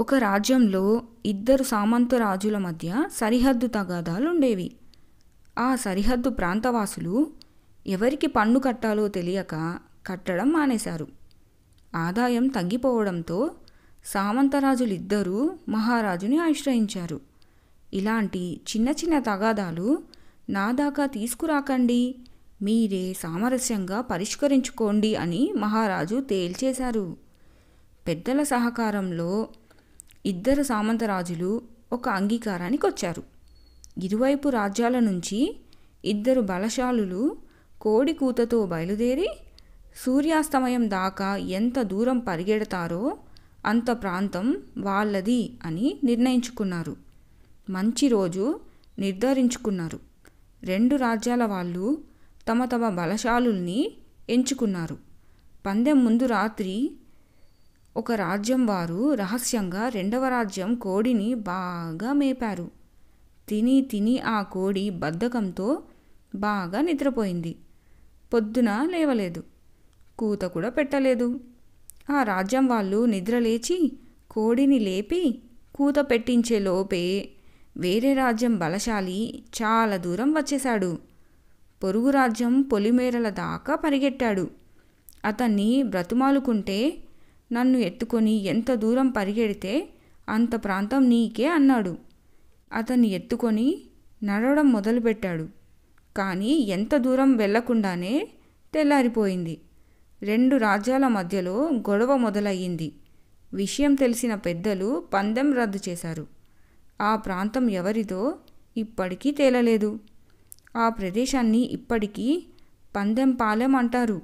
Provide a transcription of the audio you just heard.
ఒక రాజ్యంలో ఇద్దరు సామంత రాజుల మధ్య సరిహద్దు తగాదాలుండేవి. ఆ సరిహద్దు ప్రాంతవాసులు ఎవరికి పన్ను కట్టాలో తెలియక కట్టడం మానేశారు. ఆదాయం తగ్గిపోవడంతో సామంతరాజులిద్దరూ మహారాజుని ఆశ్రయించారు. ఇలాంటి చిన్న చిన్న తగాదాలు నా దాకా తీసుకురాకండి, మీరే సామరస్యంగా పరిష్కరించుకోండి అని మహారాజు తేల్చేశారు. పెద్దల సహకారంలో ఇద్దరు సామంతరాజులు ఒక అంగీకారానికి వచ్చారు. ఇరువైపు రాజ్యాల నుంచి ఇద్దరు బలశాలులు కోడి కూతతో బయలుదేరి సూర్యాస్తమయం దాకా ఎంత దూరం పరిగెడతారో అంత ప్రాంతం వాళ్ళది అని నిర్ణయించుకున్నారు. మంచి రోజు నిర్ధారించుకున్నారు. రెండు రాజ్యాల వాళ్ళు తమ తమ బలశాలుల్ని ఎంచుకున్నారు. పందెం ముందు రాత్రి ఒక రాజ్యం వారు రహస్యంగా రెండవ రాజ్యం కోడిని బాగా మేపారు. తిని తిని ఆ కోడి బద్ధకంతో బాగా నిద్రపోయింది. పొద్దున లేవలేదు, కూత కూడా పెట్టలేదు. ఆ రాజ్యం వాళ్ళు నిద్రలేచి కోడిని లేపి కూత పెట్టించే లోపే వేరే రాజ్యం బలశాలి చాలా దూరం వచ్చేశాడు. పొరుగు రాజ్యం పొలిమేరల దాకా పరిగెట్టాడు. అతన్ని బ్రతుమాలుకుంటే నన్ను ఎత్తుకొని ఎంత దూరం పరిగెడితే అంత ప్రాంతం నీకే అన్నాడు. అతన్ని ఎత్తుకొని నడవడం మొదలుపెట్టాడు. కానీ ఎంత దూరం వెళ్లకుండానే తెల్లారిపోయింది. రెండు రాజ్యాల మధ్యలో గొడవ మొదలయ్యింది. విషయం తెలిసిన పెద్దలు పందెం రద్దు చేశారు. ఆ ప్రాంతం ఎవరిదో ఇప్పటికీ తేలలేదు. ఆ ప్రదేశాన్ని ఇప్పటికీ పందెం పాలెం అంటారు.